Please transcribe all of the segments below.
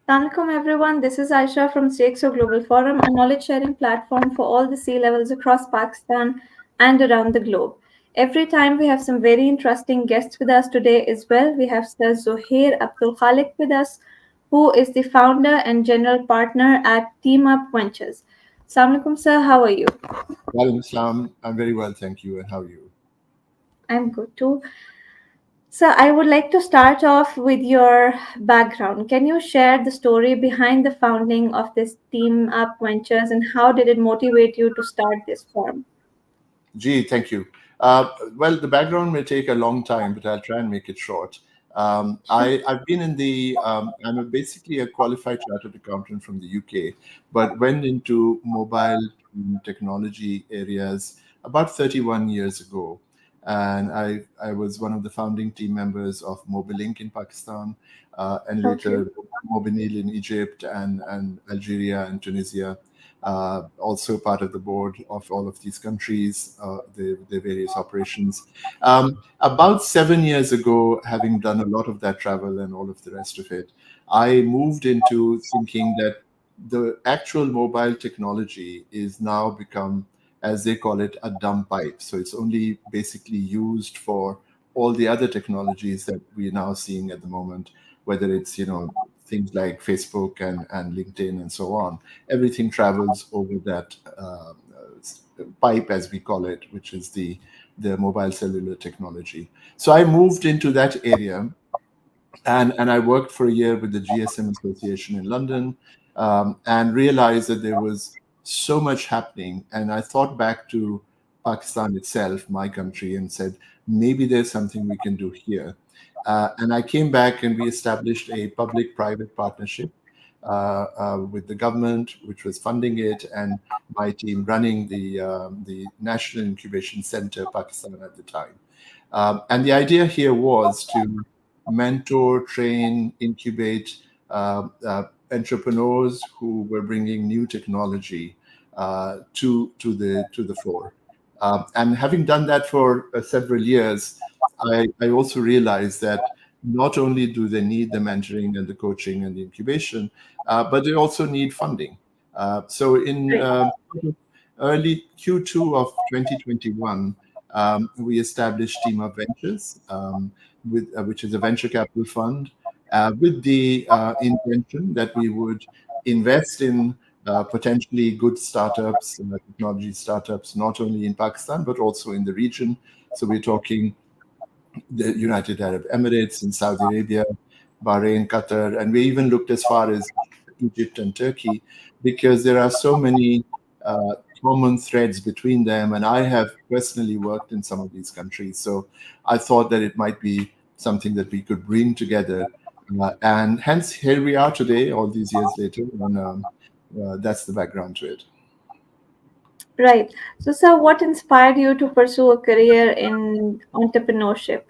Assalamualaikum everyone, this is Ayesha from CxO Global Forum, a knowledge sharing platform for all the sea levels across Pakistan and around the globe. Every time we have some very interesting guests with us today as well. We have Sir Zouhair Abdul Khaliq with us, who is the founder and general partner at Teamup Ventures. Assalamualaikum sir, how are you? Walaikum Islam. I'm very well, thank you. And how are you? I'm good too. So, I would like to start off with your background. Can you share the story behind the founding of this Team Up Ventures and how did it motivate you to start this firm? Gee, thank you. Well, the background may take a long time, but I'll try and make it short. I've been in basically a qualified chartered accountant from the UK, but went into mobile technology areas about 31 years ago. And I was one of the founding team members of Mobilink in Pakistan, and Okay, later Mobilink in Egypt and Algeria and Tunisia. Also part of the board of all of these countries, the various operations. About 7 years ago, having done a lot of that travel and all of the rest of it, I moved into thinking that the actual mobile technology is now become, as they call it, a dumb pipe. So it's only basically used for all the other technologies that we're now seeing at the moment, whether it's, things like Facebook and LinkedIn and so on. Everything travels over that pipe, as we call it, which is the mobile cellular technology. So I moved into that area, and I worked for a year with the GSM Association in London, and realized that there was so much happening. And I thought back to Pakistan itself, my country, and said, maybe there's something we can do here. And I came back and we established a public private partnership with the government, which was funding it, and my team running the National Incubation Center, Pakistan, at the time. And the idea here was to mentor, train, incubate entrepreneurs who were bringing new technology to the fore. And having done that for several years, I also realized that not only do they need the mentoring and the coaching and the incubation, but they also need funding. So in great. early Q2 of 2021, we established Teamup Ventures, which is a venture capital fund, with the intention that we would invest in potentially good startups, technology startups, not only in Pakistan, but also in the region. So we're talking the United Arab Emirates and Saudi Arabia, Bahrain, Qatar, and we even looked as far as Egypt and Turkey, because there are so many common threads between them. And I have personally worked in some of these countries. So I thought that it might be something that we could bring together. And hence, here we are today, all these years later, and that's the background to it. Right. So, sir, what inspired you to pursue a career in entrepreneurship?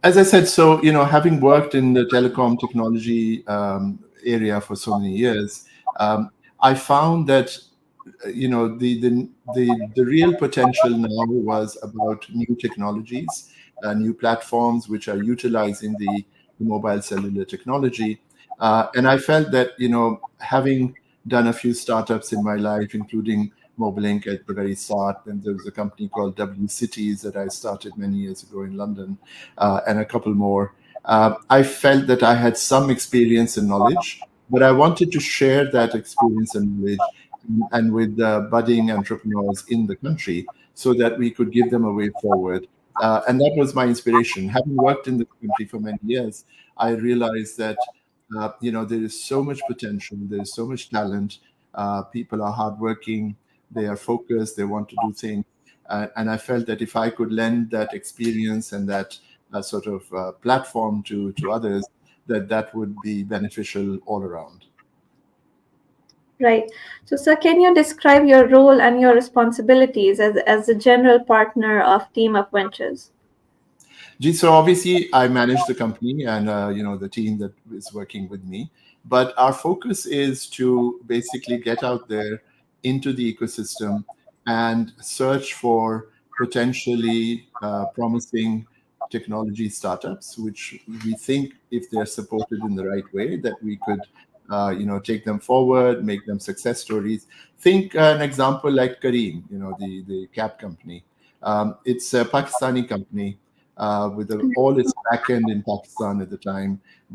As I said, so having worked in the telecom technology area for so many years, I found that the real potential now was about new technologies, new platforms which are utilizing the mobile cellular technology, and I felt that having done a few startups in my life, including Mobilink at the very start, and there was a company called W Cities that I started many years ago in London, and a couple more. I felt that I had some experience and knowledge, but I wanted to share that experience and knowledge and with budding entrepreneurs in the country so that we could give them a way forward. And that was my inspiration. Having worked in the country for many years, I realized that there is so much potential, there is so much talent. People are hardworking, they are focused, they want to do things. And I felt that if I could lend that experience and that sort of platform to others, that would be beneficial all around. Right. So, sir, can you describe your role and your responsibilities as the general partner of Team Up Ventures? Gee, so obviously I manage the company and the team that is working with me, but our focus is to basically get out there into the ecosystem and search for potentially promising technology startups, which we think, if they're supported in the right way, that we could, take them forward, make them success stories. Think an example like Kareem, the cab company. It's a Pakistani company with all its back end in Pakistan at the time,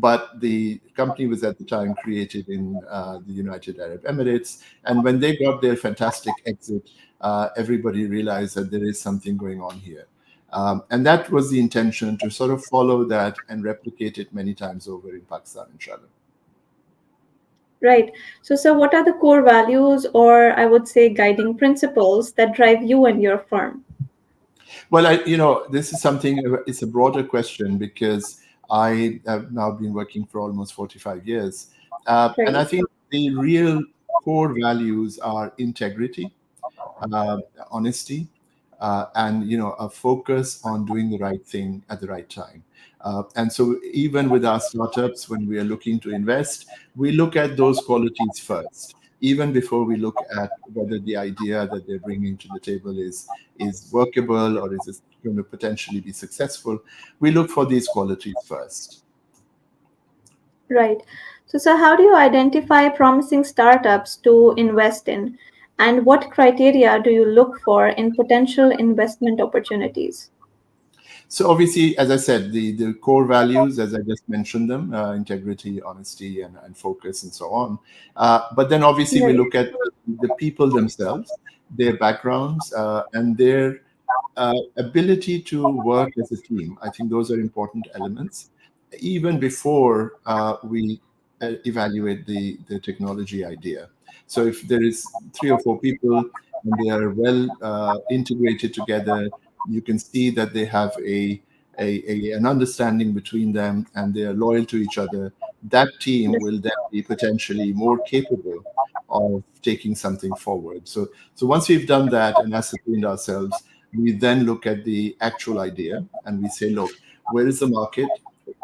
but the company was at the time created in the United Arab Emirates. And when they got their fantastic exit, everybody realized that there is something going on here. And that was the intention, to sort of follow that and replicate it many times over in Pakistan, inshallah. Right. So what are the core values, or I would say guiding principles, that drive you and your firm? Well, this is something, it's a broader question, because I have now been working for almost 45 years. And I Right. think the real core values are integrity, uh, honesty, and a focus on doing the right thing at the right time. And so, even with our startups, when we are looking to invest, we look at those qualities first, even before we look at whether the idea that they're bringing to the table is workable, or is it going to potentially be successful. We look for these qualities first. Right. So how do you identify promising startups to invest in? And what criteria do you look for in potential investment opportunities? So obviously, as I said, the core values, as I just mentioned them, integrity, honesty, and focus, and so on. But then obviously we Right. look at the people themselves, their backgrounds, and their ability to work as a team. I think those are important elements, even before we evaluate the technology idea. So if there is 3 or 4 people and they are well integrated together, you can see that they have an understanding between them, and they are loyal to each other. That team will then be potentially more capable of taking something forward. So once we've done that and ascertained ourselves, we then look at the actual idea and we say, look, where is the market?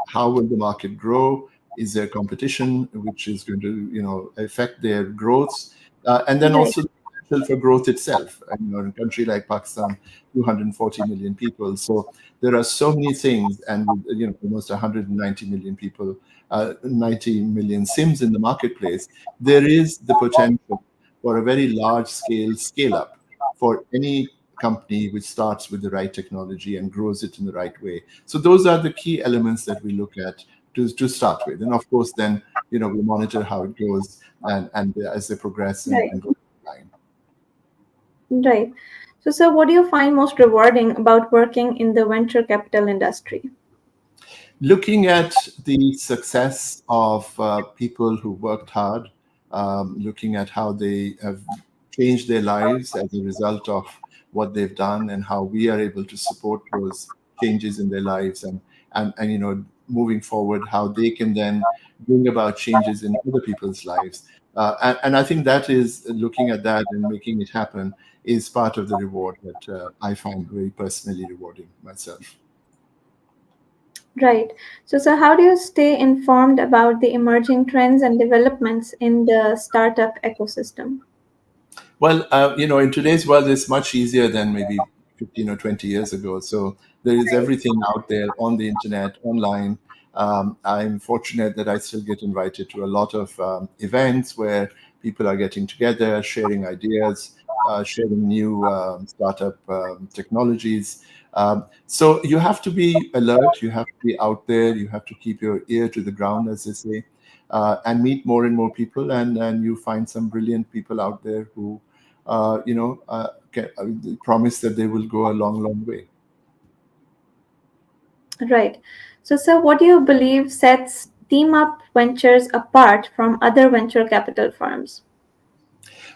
How will the market grow? Is there competition which is going to, affect their growths? And then Right. also the potential for growth itself. And, in a country like Pakistan, 240 million people. So there are so many things, and with, almost 190 million people, 90 million SIMs in the marketplace, there is the potential for a very large scale up for any company which starts with the right technology and grows it in the right way. So those are the key elements that we look at to start with. And of course, then, we monitor how it goes, and as they progress Right. and go line. Right. So what do you find most rewarding about working in the venture capital industry? Looking at the success of people who worked hard, looking at how they have changed their lives as a result of what they've done, and how we are able to support those changes in their lives, and moving forward, how they can then bring about changes in other people's lives. And I think that is, looking at that and making it happen, is part of the reward that I find very personally rewarding myself. Right. So how do you stay informed about the emerging trends and developments in the startup ecosystem? Well, in today's world, it's much easier than maybe 15 or 20 years ago. So there is everything out there on the internet, online. I'm fortunate that I still get invited to a lot of events where people are getting together, sharing ideas, sharing new startup technologies. So you have to be alert, you have to be out there, you have to keep your ear to the ground, as they say, and meet more and more people, and you find some brilliant people out there who promise that they will go a long, long way. Right. So what do you believe sets Teamup Ventures apart from other venture capital firms?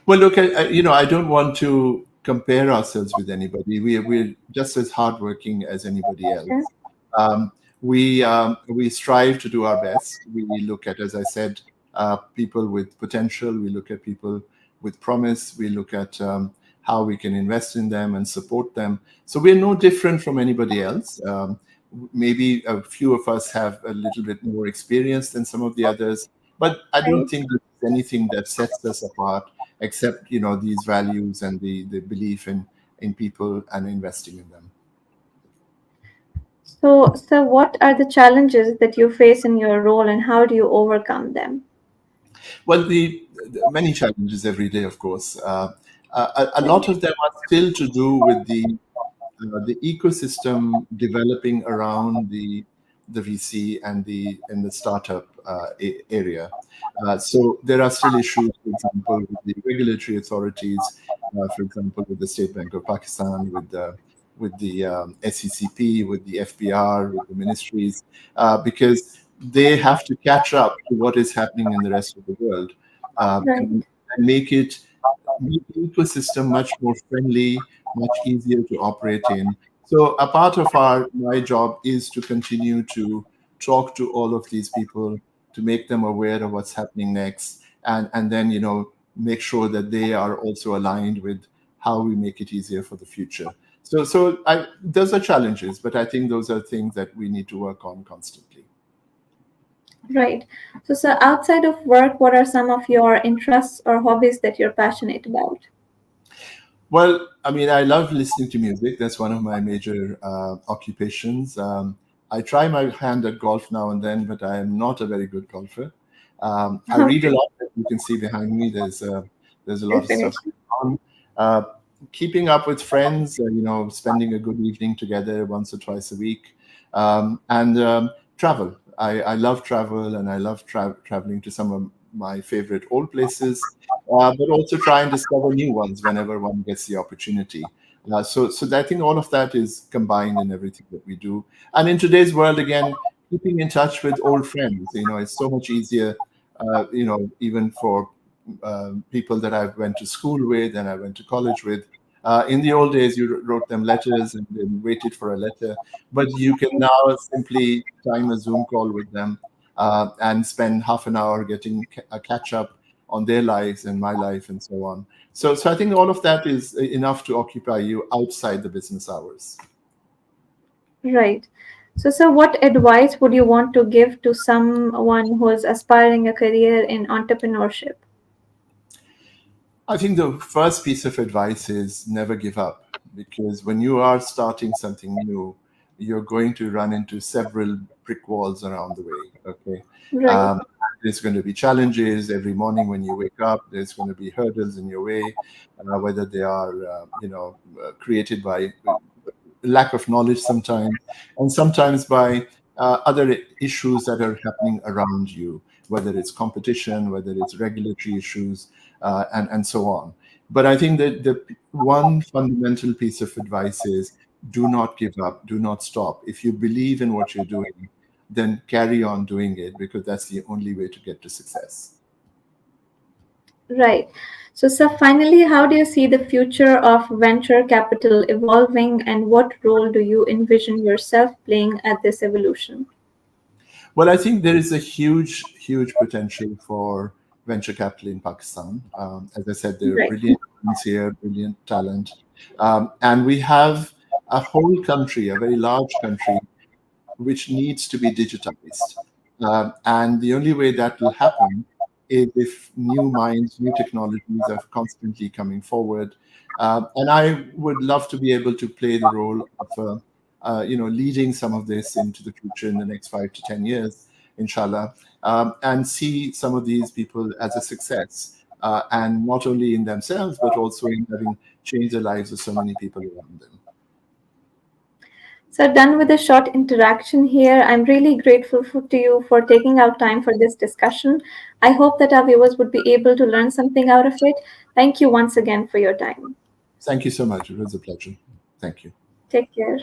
Well, look, I don't want to compare ourselves with anybody. We're just as hardworking as anybody Okay. else. Um, we strive to do our best. We look at, as I said, people with potential. We look at people with promise. We look at how we can invest in them and support them. So we're no different from anybody else. Maybe a few of us have a little bit more experience than some of the others, but I don't Right. think there's anything that sets us apart, except these values and the belief in people and investing in them. So, what are the challenges that you face in your role and how do you overcome them? Well, the many challenges every day, of course. A Right. lot of them are still to do with the ecosystem developing around the VC and the startup area. So there are still issues, for example, with the regulatory authorities, for example, with the State Bank of Pakistan, with the SECP, with the FBR, with the ministries, because they have to catch up to what is happening in the rest of the world, Right. and make the ecosystem much more friendly, much easier to operate in. So a part of my job is to continue to talk to all of these people, to make them aware of what's happening next, and then make sure that they are also aligned with how we make it easier for the future. Those are challenges, but I think those are things that we need to work on constantly. Right. So, outside of work, what are some of your interests or hobbies that you're passionate about? Well, I mean, I love listening to music. That's one of my major occupations. I try my hand at golf now and then, but I am not a very good golfer. I read a Okay, lot. As you can see behind me, there's a lot of stuff definitely. going on. Uh, Keeping up with friends, spending a good evening together once or twice a week, and travel. I love travel, and I love traveling to some of my favorite old places, but also try and discover new ones whenever one gets the opportunity. So I think all of that is combined in everything that we do. And in today's world, again, keeping in touch with old friends, it's so much easier, even for people that I went to school with and I went to college with. In the old days, you wrote them letters and then waited for a letter, but you can now simply time a Zoom call with them, and spend half an hour getting a catch up on their lives and my life and so on. So I think all of that is enough to occupy you outside the business hours. Right. So, what advice would you want to give to someone who is aspiring a career in entrepreneurship? I think the first piece of advice is never give up, because when you are starting something new, you're going to run into several brick walls around the way. Okay. Right. Um, there's going to be challenges every morning when you wake up. There's going to be hurdles in your way, whether they are, created by lack of knowledge sometimes, and sometimes by other issues that are happening around you, whether it's competition, whether it's regulatory issues, and so on. But I think that the one fundamental piece of advice is do not give up, do not stop. If you believe in what you're doing, then carry on doing it, because that's the only way to get to success. Right. So, finally, how do you see the future of venture capital evolving, and what role do you envision yourself playing at this evolution? Well, I think there is a huge, huge potential for venture capital in Pakistan. As I said, there are Right. brilliant minds here, brilliant talent. And we have a whole country, a very large country, which needs to be digitized. And the only way that will happen is if new minds, new technologies are constantly coming forward. And I would love to be able to play the role of, leading some of this into the future in the next 5 to 10 years, inshallah, and see some of these people as a success, and not only in themselves, but also in having changed the lives of so many people around them. So, done with the short interaction here. I'm really grateful to you for taking out time for this discussion. I hope that our viewers would be able to learn something out of it. Thank you once again for your time. Thank you so much. It was a pleasure. Thank you. Take care.